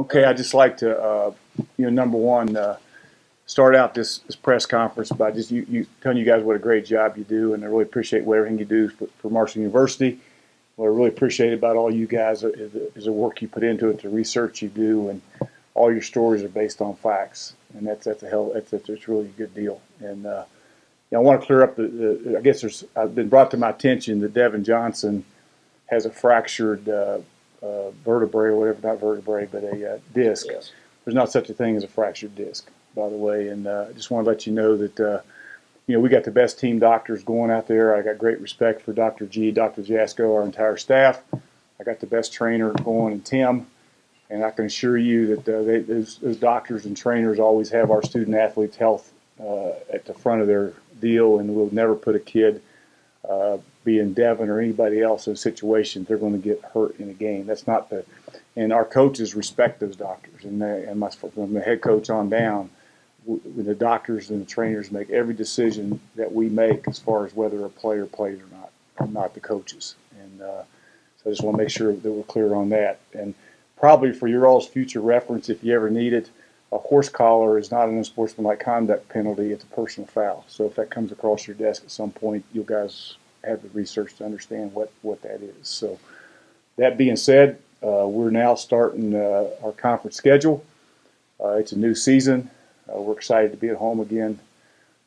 Okay, I'd just like to, number one, start out this press conference by just you telling you guys what a great job you do, and I really appreciate everything you do for Marshall University. What I really appreciate about all you guys is the work you put into it, the research you do, and all your stories are based on facts, and that's really a good deal. And I want to clear up I guess I've been brought to my attention that Devin Johnson has a fractured vertebrae or whatever, not vertebrae, but a disc. Yes. There's not such a thing as a fractured disc, by the way. And I just want to let you know that, we got the best team doctors going out there. I got great respect for Dr. G, Dr. Jasko, our entire staff. I got the best trainer going in Tim. And I can assure you that those doctors and trainers always have our student athletes' health at the front of their deal, and we'll never put a kid being Devin or anybody else in situations they're going to get hurt in a game. That's not and our coaches respect those doctors, and from the head coach on down, the doctors and the trainers make every decision that we make as far as whether a player plays or not the coaches. And so I just want to make sure that we're clear on that. And probably for your all's future reference, if you ever need it, a horse collar is not an unsportsmanlike conduct penalty. It's a personal foul. So if that comes across your desk at some point, you guys have the research to understand what that is. So that being said, we're now starting our conference schedule. It's a new season. We're excited to be at home again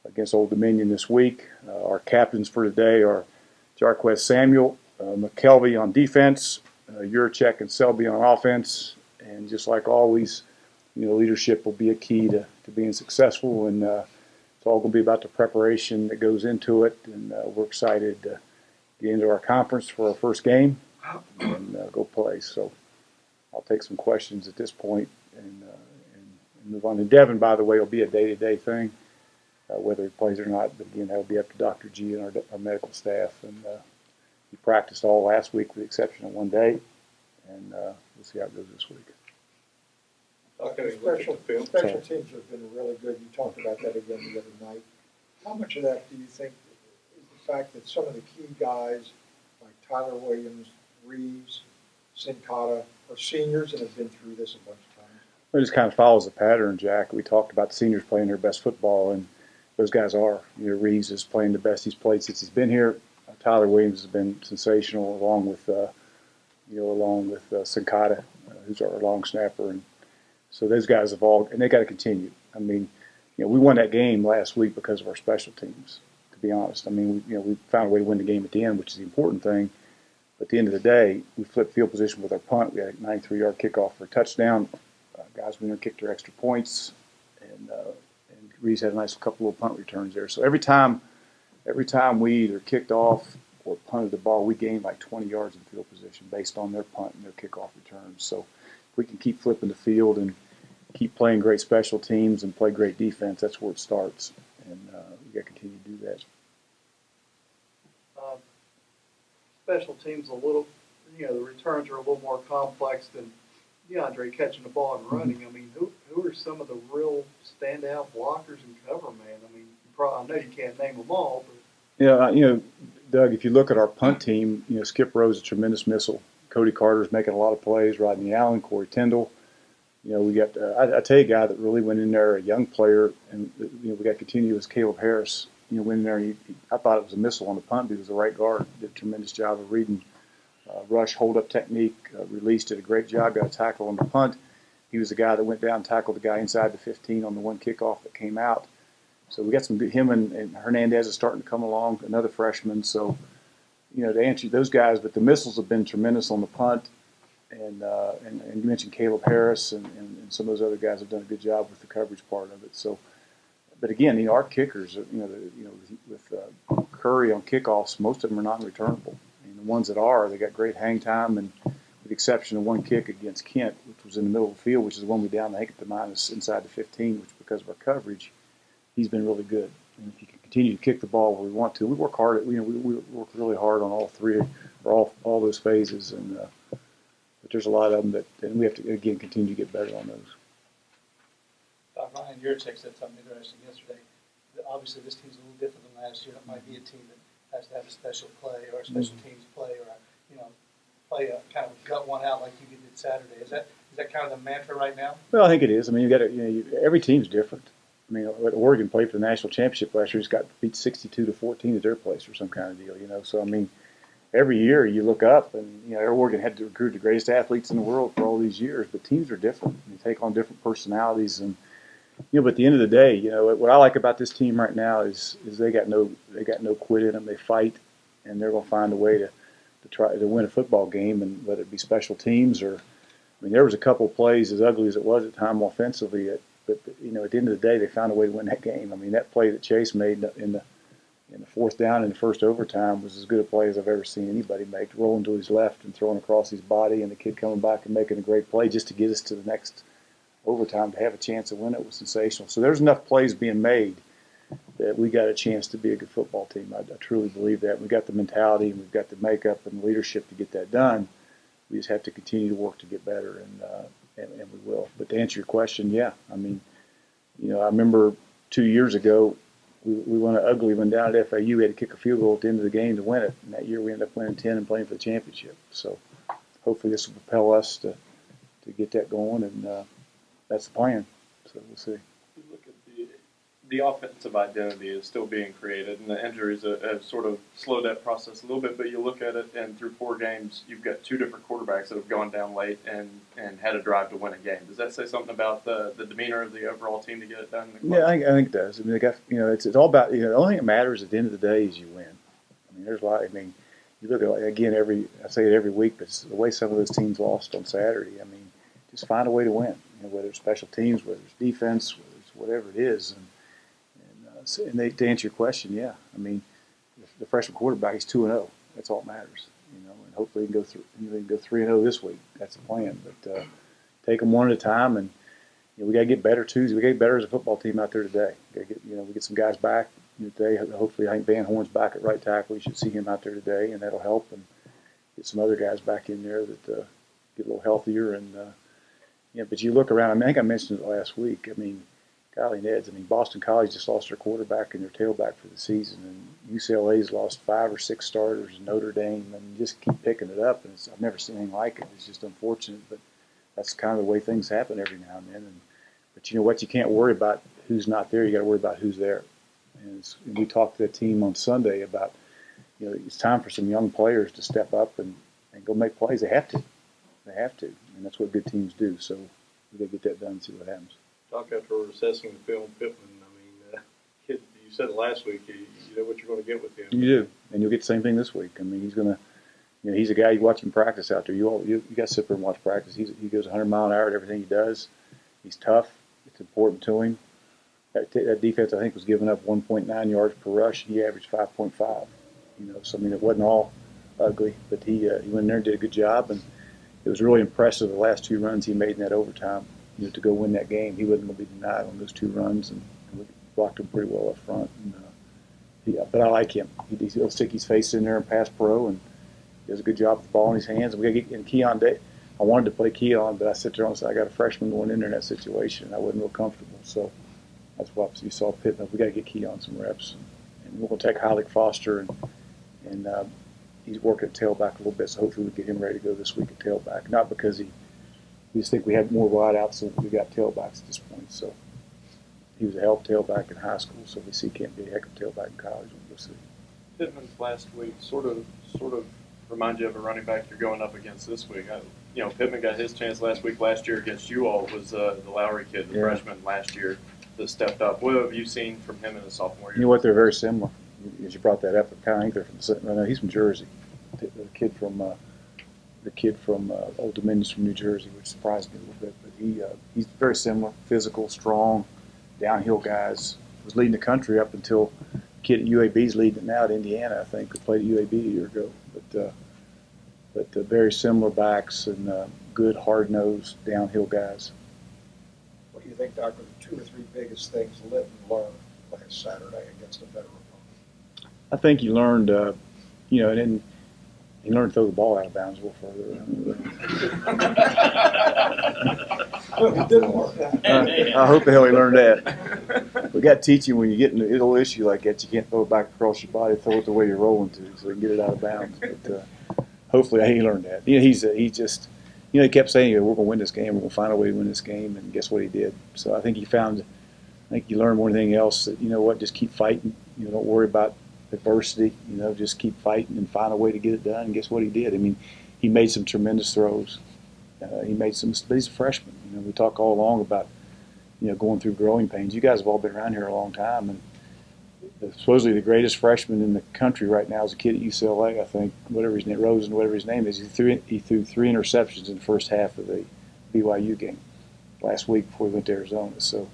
against Old Dominion this week. Our captains for today are Jarquez Samuel, McKelvey on defense, Yurchek and Selby on offense. And just like always, leadership will be a key to being successful, and it's all going to be about the preparation that goes into it, and we're excited to get into our conference for our first game and go play. So I'll take some questions at this point and move on. And Devin, by the way, will be a day-to-day thing, whether he plays or not. But again, that'll be up to Dr. G and our medical staff. And he practiced all last week with the exception of one day, and we'll see how it goes this week. Special teams have been really good. You talked about that again the other night. How much of that do you think is the fact that some of the key guys like Tyler Williams, Reeves, Sincata are seniors and have been through this a bunch of times? It just kind of follows the pattern, Jack. We talked about the seniors playing their best football, and those guys are. Reeves is playing the best he's played since he's been here. Tyler Williams has been sensational, along with Sincata, who's our long snapper, and so those guys have all, and they got to continue. I mean, we won that game last week because of our special teams, to be honest. I mean, we found a way to win the game at the end, which is the important thing. But at the end of the day, we flipped field position with our punt. We had a 93-yard kickoff for a touchdown. Guys went in and kicked their extra points, and Reeves had a nice couple little punt returns there. So every time we either kicked off or punted the ball, we gained like 20 yards in field position based on their punt and their kickoff returns. So if we can keep flipping the field and keep playing great special teams and play great defense, that's where it starts. And we got to continue to do that. Special teams a little, the returns are a little more complex than DeAndre catching the ball and running. I mean, who are some of the real standout blockers and cover man? I mean, I know you can't name them all, but yeah, Doug, if you look at our punt team, Skip Rowe's a tremendous missile. Cody Carter's making a lot of plays. Rodney Allen, Corey Tyndall. We got I tell you a guy that really went in there, a young player, and we got to continue as Caleb Harris. Went in there. I thought it was a missile on the punt, but he was the right guard. Did a tremendous job of reading rush, hold up technique. Released did a great job. Got a tackle on the punt. He was the guy that went down and tackled the guy inside the 15 on the one kickoff that came out. So we got him and Hernandez is starting to come along, another freshman. So, to answer those guys, but the missiles have been tremendous on the punt. And you mentioned Caleb Harris and some of those other guys have done a good job with the coverage part of it. So, but again, our kickers, with Curry on kickoffs, most of them are non-returnable. And the ones that are, they got great hang time, and with the exception of one kick against Kent, which was in the middle of the field, which is the one we down, I think, at the minus inside the 15, which because of our coverage, he's been really good. And if you can continue to kick the ball where we want to, we work hard at, we work really hard on all three or all those phases, and but there's a lot of them and we have to again continue to get better on those. Ryan Yurchek said something interesting yesterday. Obviously, this team's a little different than last year. It might be a team that has to have a special play or a special teams play or play a kind of gut one out like you did Saturday. Is that kind of the mantra right now? Well, I think it is. I mean, every team's different. I mean, Oregon played for the national championship last year. Just got beat 62-14 at their place or some kind of deal, So I mean, every year you look up, and Oregon had to recruit the greatest athletes in the world for all these years. But teams are different. They take on different personalities, and but at the end of the day, what I like about this team right now is they got no quit in them. They fight, and they're going to find a way to try to win a football game, and whether it be special teams or. I mean, there was a couple of plays, as ugly as it was at the time offensively, but at the end of the day, they found a way to win that game. I mean, that play that Chase made in the fourth down in the first overtime was as good a play as I've ever seen anybody make, rolling to his left and throwing across his body, and the kid coming back and making a great play just to get us to the next overtime to have a chance to win it was sensational. So there's enough plays being made that we got a chance to be a good football team. I truly believe that. We've got the mentality, and we've got the makeup and the leadership to get that done. We just have to continue to work to get better, and we will. But to answer your question, yeah. I mean, I remember 2 years ago, we won an ugly one down at FAU. We had to kick a field goal at the end of the game to win it. And that year we ended up winning 10 and playing for the championship. So hopefully this will propel us to get that going, and that's the plan. So we'll see. You look at the offensive identity is still being created, and the injuries have sort of slowed that process a little bit. But you look at it, and through 4 games, you've got 2 different quarterbacks that have gone down late and had a drive to win a game. Does that say something about the demeanor of the overall team to get it done? Yeah, I think it does. I mean, they got, it's all about, the only thing that matters at the end of the day is you win. I mean, there's a lot. I mean, you look at, again, I say it every week, but it's the way some of those teams lost on Saturday. I mean, just find a way to win. Whether it's special teams, whether it's defense, whether it's whatever it is, to answer your question, yeah. I mean, the freshman quarterback is 2-0. That's all that matters, And hopefully he can go 3-0 this week. That's the plan. But take them one at a time, and we got to get better too. We got to get better as a football team out there today. We get some guys back today. Hopefully, I think Van Horn's back at right tackle. We should see him out there today, and that'll help. And get some other guys back in there that get a little healthier. And but you look around. I mean, I think I mentioned it last week. I mean. Golly Neds. I mean, Boston College just lost their quarterback and their tailback for the season, and UCLA's lost 5 or 6 starters, Notre Dame, and you just keep picking it up. And I've never seen anything like it. It's just unfortunate, but that's kind of the way things happen every now and then. But you know what? You can't worry about who's not there. You got to worry about who's there. And we talked to the team on Sunday about, it's time for some young players to step up and go make plays. They have to. They have to. And that's what good teams do. So we got to get that done and see what happens. Doc, after assessing the film, Pittman, I mean, kid, you said it last week, you know what you're going to get with him. You do, and you'll get the same thing this week. I mean, he's going to, he's a guy, you watch him practice out there. You got to sit there and watch practice. He goes 100 mile an hour at everything he does. He's tough. It's important to him. That defense, I think, was giving up 1.9 yards per rush, and he averaged 5.5. So I mean, it wasn't all ugly, but he went in there and did a good job, and it was really impressive the last 2 runs he made in that overtime. To go win that game, he wasn't going to be denied on those 2 runs, and we blocked him pretty well up front. But I like him. He'll stick his face in there and pass pro, and he does a good job with the ball in his hands. And we got to get in Keon Day. I wanted to play Keon, but I sit there and said I got a freshman going in there in that situation, and I wasn't real comfortable. So that's why you saw Pittman. We got to get Keon some reps, and we're going to take Heilig Foster, and he's working at tailback a little bit. So hopefully we get him ready to go this week at tailback. Not because we just think we had more wideouts than we got tailbacks at this point. So he was a hell of a tailback in high school, so we see he can't be a heck of a tailback in college. We'll see. Pittman's last week sort of remind you of a running back you're going up against this week. Pittman got his chance last week. Last year against you all was the Lowry kid, the freshman last year that stepped up. What have you seen from him in the sophomore year? You know what? They're very similar. As you brought that up, I think they're from he's from Jersey. The kid from Old Dominion's from New Jersey, which surprised me a little bit. But he's very similar, physical, strong, downhill guys. Was leading the country up until kid at UAB's leading it now at Indiana, I think, who played at UAB a year ago. But very similar backs and good, hard-nosed, downhill guys. What do you think, Doc, were the 2 or 3 biggest things Linton learned last Saturday against a better opponent? I think he learned, and then he learned to throw the ball out of bounds a little further. Well, he didn't learn that. I hope the hell he learned that. We got to teach you when you get in a little issue like that, you can't throw it back across your body, throw it the way you're rolling to, so you can get it out of bounds. But hopefully he learned that. He's just he kept saying, we're going to win this game. We're going to find a way to win this game. And guess what he did? So I think he learned more than anything else that, just keep fighting. Don't worry about adversity. Just keep fighting and find a way to get it done. And guess what he did? I mean, he made some tremendous throws. But he's a freshman. We talk all along about, going through growing pains. You guys have all been around here a long time. And supposedly the greatest freshman in the country right now is a kid at UCLA, I think, whatever his name is. He threw 3 interceptions in the first half of the BYU game last week before he went to Arizona. So,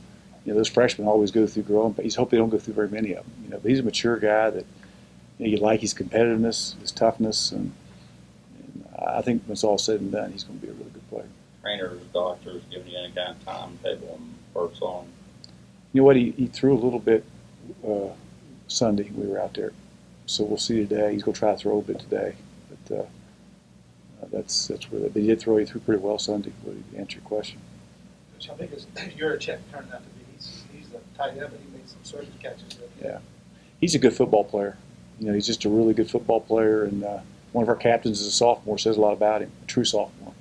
those freshmen always go through growing pains. Hope they don't go through very many of them. But he's a mature guy that you like his competitiveness, his toughness, and I think when it's all said and done, he's going to be a really good player. Trainers, doctors, giving you any kind of timetable and works on? You know what? He threw a little bit Sunday. We were out there, so we'll see today. He's going to try to throw a bit today, but that's where they did throw. He threw pretty well Sunday. To answer your question. Which I think is your check turned out to be. He's the tight end, but he made some surface catches. Yeah, he's a good football player. He's just a really good football player, and one of our captains is a sophomore. Says a lot about him. A true sophomore.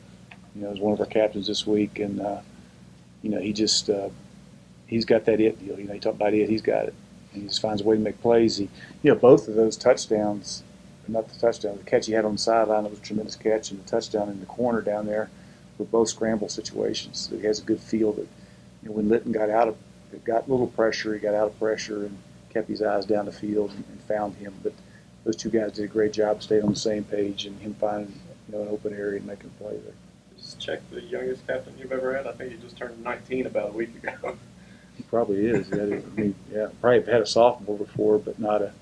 Is one of our captains this week, and he just he's got that it deal. You talk about it, he's got it. And he just finds a way to make plays. Both of those touchdowns, not the touchdown, the catch he had on the sideline, it was a tremendous catch, and the touchdown in the corner down there were both scramble situations. So he has a good feel that when Litton got a little pressure, he got out of pressure and kept his eyes down the field and found him. But those two guys did a great job, stayed on the same page, and him finding an open area and making a play there. Just check the youngest captain you've ever had. I think he just turned 19 about a week ago. He probably is. Probably had a sophomore before, but not a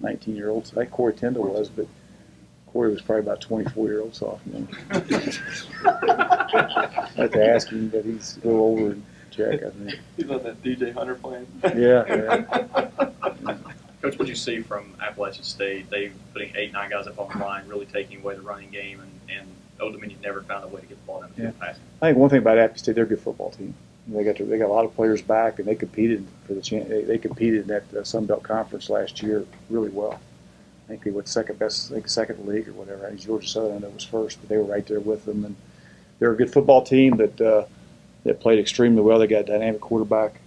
19-year-old. So I think Corey Tyndall was, but Corey was probably about 24-year-old sophomore. I have to ask him, but he's a little older than Jack, I think. He's on that DJ Hunter plan. Yeah. Coach, what did you see from Appalachian State? They putting 8-9 guys up on the line, really taking away the running game, and Old Dominion never found a way to get the ball down the field passing. I think one thing about Appalachian State, they're a good football team. They got a lot of players back, and they competed for the chance. They competed in that Sun Belt Conference last year really well. I think they were second best, second in the league or whatever. I think Georgia Southern, I know, was first, but they were right there with them. And they're a good football team that played extremely well. They got a dynamic quarterback,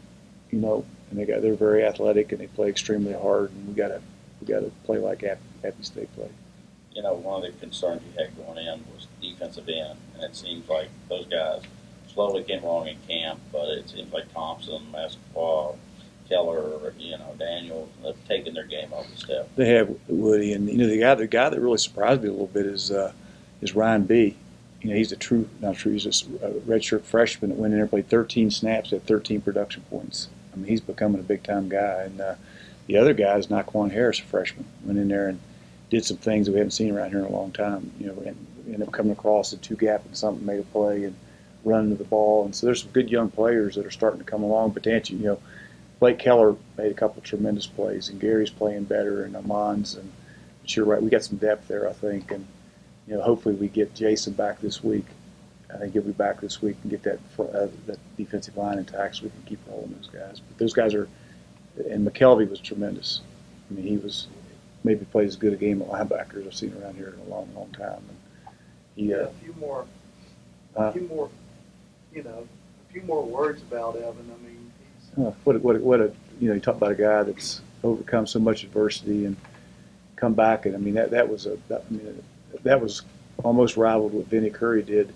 and they're very athletic and they play extremely hard. And we got to play like Appalachian State played. One of the concerns you had going in was defensive end, and it seems like those guys slowly came along in camp, but it seems like Thompson, Massaquoi, Keller, Daniel, have taken their game off the step. They have, Woody, and the guy that really surprised me a little bit is Ryan B. He's he's a redshirt freshman that went in there and played 13 snaps at 13 production points. I mean, he's becoming a big time guy. And the other guy is Naquan Harris, a freshman, went in there and did some things that we haven't seen around here in a long time. Ended up coming across the two gap and something, made a play and running to the ball. And so there's some good young players that are starting to come along. But to answer, Blake Keller made a couple of tremendous plays, and Gary's playing better, and Amon's. And but you're right, we got some depth there, I think. And hopefully we get Jason back this week. I think he'll be back this week and get that defensive line intact so we can keep rolling those guys. But those guys are, and McKelvey was tremendous. I mean, he was maybe played as good a game of linebackers I've seen around here in a long, long time. And a few more words about Evan. I mean, he's you talk about a guy that's overcome so much adversity and come back, and I mean that was almost rivaled what Vinny Curry did,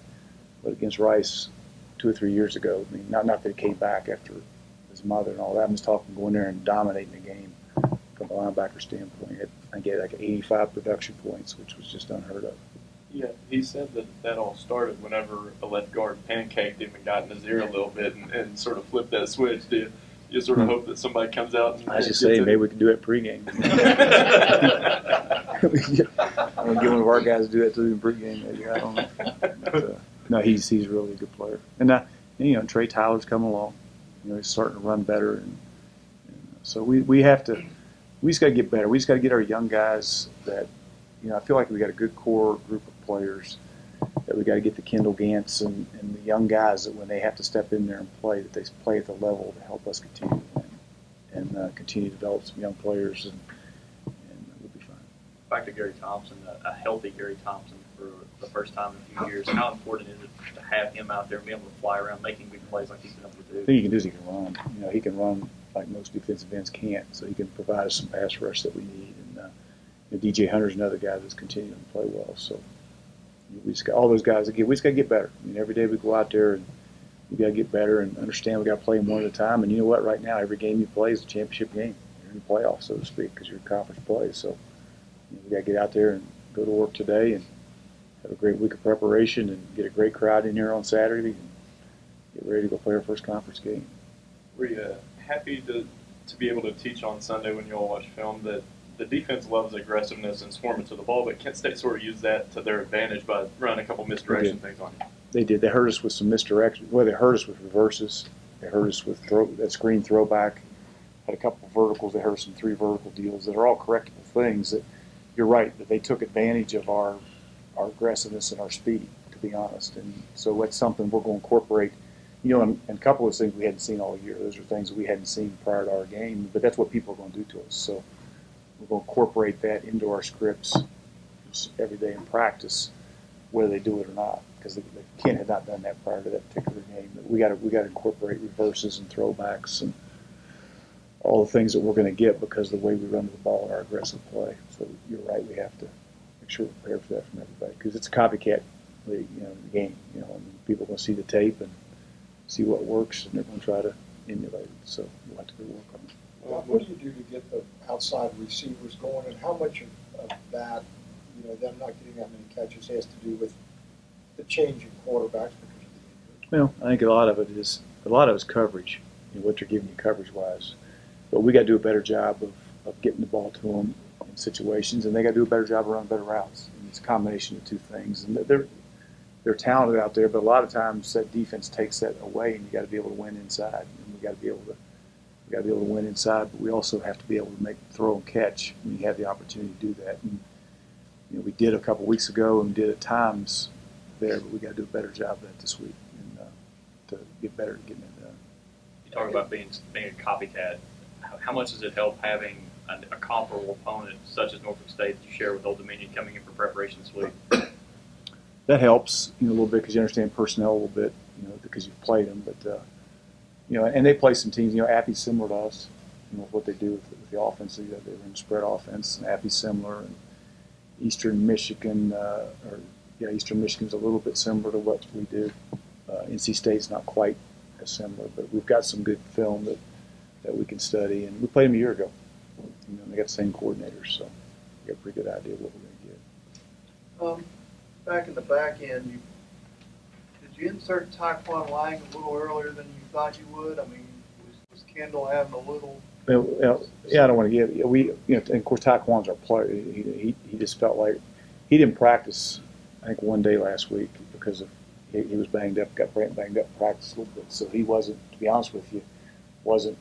but against Rice 2 or 3 years ago. I mean, not that he came back after his mother and all that. I'm just talking going there and dominating the game from a linebacker standpoint. I get like 85 production points, which was just unheard of. Yeah, he said that all started whenever a left guard pancaked him and got in his ear a little bit and sort of flipped that switch. Do you sort of hope that somebody comes out and I was just saying, maybe we can do it pregame. I'm going to get one of our guys to do that to him pregame, maybe. I don't know. But, no, he's really a good player. And, Trey Tyler's coming along. He's starting to run better. And so we just got to get better. We just got to get our young guys that, I feel like we got a good core group of players that we got to get the Kendall Gantz and the young guys that when they have to step in there and play, that they play at the level to help us continue to win and continue to develop some young players, and we'll be fine. Back to Gary Thompson, a healthy Gary Thompson for the first time in a few years. How important is it to have him out there and be able to fly around making big plays like he's been able to do? The thing he can do is he can run. He can run like most defensive ends can't, so he can provide us some pass rush that we need. And DJ Hunter's another guy that's continuing to play well. So we just got all those guys again. We just got to get better. Every day we go out there and we got to get better and understand we got to play them one at a time. And you know what? Right now, every game you play is a championship game. You're in the playoffs, so to speak, because you're in conference play. So we got to get out there and go to work today and have a great week of preparation and get a great crowd in here on Saturday and get ready to go play our first conference game. Were you happy to be able to teach on Sunday when you all watch film that the defense loves aggressiveness and swarming to the ball, but Kent State sort of used that to their advantage by running a couple misdirection things on you? They did. They hurt us with some misdirection. Well, they hurt us with reverses. They hurt us with that screen throwback. Had a couple of verticals. They hurt us in 3 vertical deals that are all correctable things. That you're right that they took advantage of our aggressiveness and our speed, to be honest. And so that's something we're going to incorporate. And a couple of those things we hadn't seen all year. Those are things that we hadn't seen prior to our game, but that's what people are going to do to us. So we're going to incorporate that into our scripts every day in practice, whether they do it or not. Because Kent had not done that prior to that particular game. But we got to incorporate reverses and throwbacks and all the things that we're going to get because of the way we run the ball in our aggressive play. So you're right. We have to make sure we're prepared for that from everybody because it's a copycat league, the game. And people are going to see the tape and see what works, and they're going to try to emulate it. So we'll have to go work on it. What do you do to get the outside receivers going, and how much of that, them not getting that many catches has to do with the change in quarterbacks because of the injury? Well, I think a lot of it is coverage, what they're giving you coverage-wise. But we got to do a better job of getting the ball to them in situations, and they got to do a better job of running better routes. And it's a combination of two things. And they're talented out there, but a lot of times that defense takes that away, and you got to be able to win inside. And we got to be able to win inside, but we also have to be able to throw and catch when you have the opportunity to do that. And we did a couple weeks ago, and we did at times there, but we got to do a better job of that this week and to get better at getting it done. You talk about being a copycat. How much does it help having a comparable opponent such as Norfolk State that you share with Old Dominion coming in for preparation this week? That helps, a little bit because you understand personnel a little bit, because you've played them. But and they play some teams. Appy's similar to us. What they do with the offense. They run spread offense. And Appy's similar, and Eastern Michigan, Eastern Michigan's a little bit similar to what we do. NC State's not quite as similar, but we've got some good film that we can study. And we played them a year ago. They got the same coordinators, so we got a pretty good idea of what we're going to get. Back in the back end, did you insert Taekwon Lang a little earlier than you thought you would? I mean, was Kendall having a little? Well, I don't want to give and of course Taekwon's our player. He just felt like he didn't practice. I think one day last week because he was banged up, got banged up in practice a little bit. So he wasn't, to be honest with you, wasn't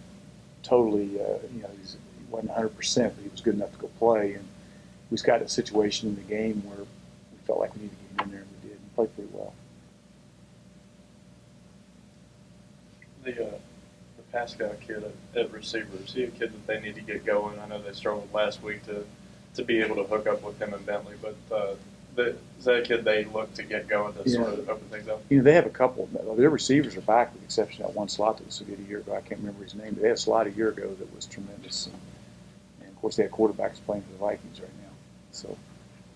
totally. He wasn't 100%, but he was good enough to go play. And we just got a situation in the game where we felt like we needed to get him in there, and we did. He played pretty well. The Pascal kid at receiver, is he a kid that they need to get going? I know they struggled last week to be able to hook up with him and Bentley, but is that a kid they look to get going to sort of open things up? They have a couple. Their receivers are back with the exception of that one slot that was so good a year ago. I can't remember his name, but they had a slot a year ago that was tremendous. And of course, they had quarterbacks playing for the Vikings right now. So,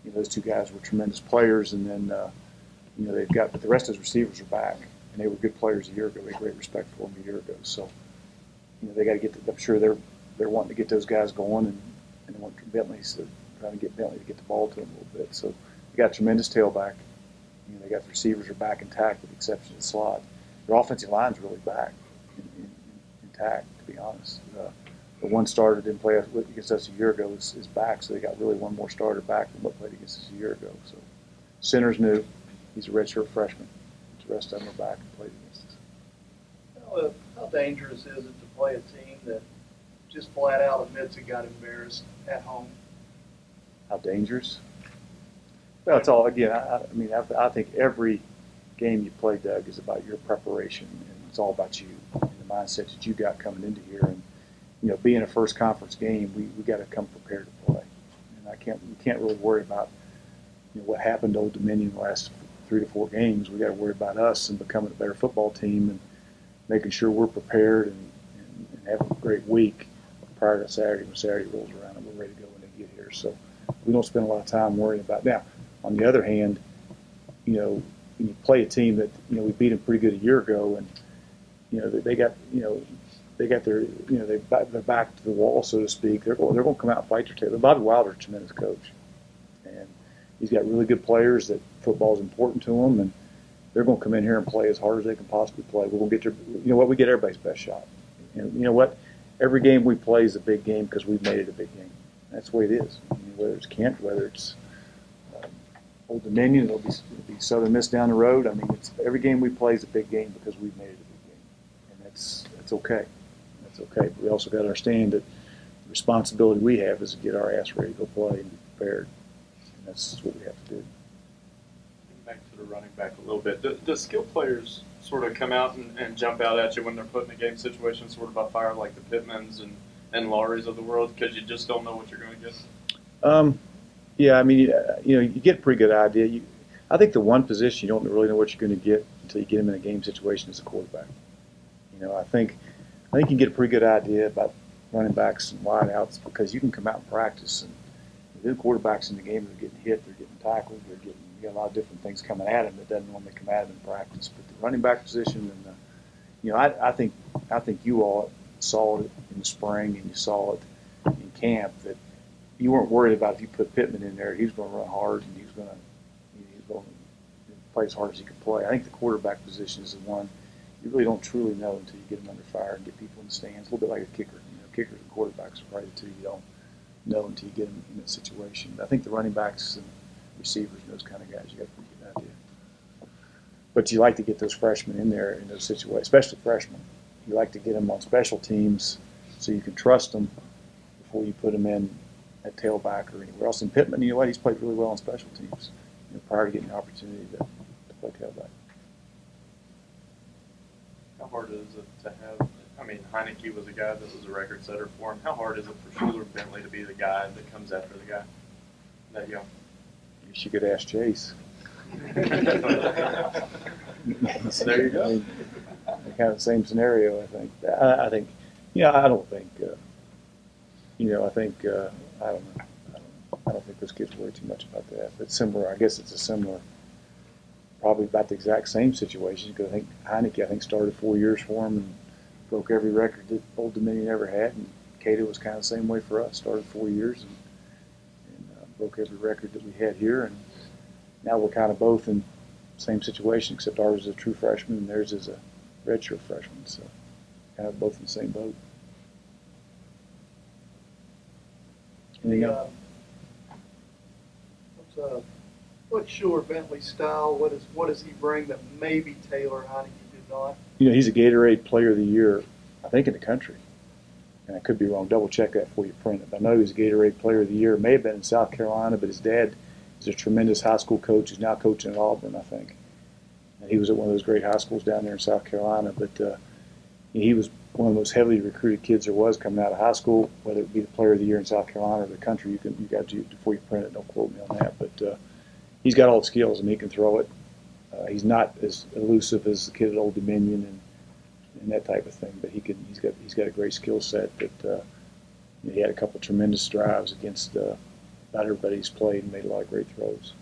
those two guys were tremendous players. And then, but the rest of those receivers are back. And they were good players a year ago. We had great respect for them a year ago. So, they got to get. I'm sure they're wanting to get those guys going, and they want Bentley's to trying to get Bentley to get the ball to them a little bit. So, they got a tremendous tailback. They got the receivers are back intact with the exception of the slot. Their offensive line's really back intact, to be honest. The one starter didn't play against us a year ago is back, so they got really one more starter back than what played against us a year ago. So, center's new. He's a redshirt freshman. The rest of them are back and played against us. How dangerous is it to play a team that just flat out admits it got embarrassed at home? How dangerous? Well, it's all, again, I think every game you play, Doug, is about your preparation, and it's all about you and the mindset that you got coming into here. And, being a first conference game, we got to come prepared to play. And we can't really worry about, what happened to Old Dominion the last 3 to 4 games. We got to worry about us and becoming a better football team and making sure we're prepared and having a great week prior to Saturday. When Saturday rolls around and we're ready to go when they get here. So we don't spend a lot of time worrying about now. On the other hand, when you play a team that we beat them pretty good a year ago, and they got their they're back to the wall, so to speak. They're going to come out and fight their tail. Bobby Wilder's a tremendous coach, and he's got really good players that football is important to them, and they're going to come in here and play as hard as they can possibly play. We're going to get we get everybody's best shot. And you know what? Every game we play is a big game because we've made it a big game. That's the way it is. Whether it's Kent, whether it's Old Dominion, it'll be Southern Miss down the road. Every game we play is a big game because we've made it a big game, and that's okay. That's okay. But we also got to understand that the responsibility we have is to get our ass ready to go play and be prepared, and that's what we have to do. Back to the running back a little bit. The skill players sort of come out and jump out at you when they're put in a game situation sort of by fire, like the Pittmans and Laurie's of the world, because you just don't know what you're going to get? Yeah, you get a pretty good idea. I think the one position you don't really know what you're going to get until you get them in a game situation is a quarterback. I think you can get a pretty good idea about running backs and wideouts because you can come out and practice, and the quarterbacks in the game are getting hit, they're getting tackled, you got a lot of different things coming at them that doesn't normally come at them in practice. But the running back position, and I think you all saw it in the spring and you saw it in camp that you weren't worried about if you put Pittman in there, he was going to run hard and he was going to play as hard as he could play. I think the quarterback position is the one you really don't truly know until you get them under fire and get people in the stands. A little bit like a kicker. Kickers and quarterbacks are probably the two you don't know until you get them in that situation. I think the running backs and receivers and those kind of guys, you got a pretty good idea. But you like to get those freshmen in there in those situations, especially freshmen. You like to get them on special teams so you can trust them before you put them in at tailback or anywhere else. And Pittman, you know what, he's played really well on special teams prior to getting the opportunity to play tailback. How hard is it to have? Heineke was a guy that was a record setter for him. How hard is it for Schuler Bentley to be the guy that comes after the guy that young? You could ask Chase. There you go. Kind of the same scenario, I think. I think, I don't think, I don't think those kids worry too much about that. But similar, I guess it's a similar, probably about the exact same situation because I think Heineke, started 4 years for him and broke every record that Old Dominion ever had. And Cato was kind of the same way for us, started 4 years and broke every record that we had here. And now we're kind of both in the same situation, except ours is a true freshman and theirs is a redshirt freshman. So kind of both in the same boat. Anything else? What's Schuler Bentley's style? What does he bring that maybe Taylor Heineke did not? He's a Gatorade Player of the Year, I think, in the country. And I could be wrong. Double check that before you print it. I know he was a Gatorade Player of the Year. May have been in South Carolina, but his dad is a tremendous high school coach. He's now coaching at Auburn, I think. And he was at one of those great high schools down there in South Carolina. But he was one of the most heavily recruited kids there was coming out of high school, whether it be the Player of the Year in South Carolina or the country. You got to before you print it. Don't quote me on that. But he's got all the skills, and he can throw it. He's not as elusive as the kid at Old Dominion and that type of thing, but he's got a great skill set that he had a couple tremendous drives against about everybody he's played and made a lot of great throws.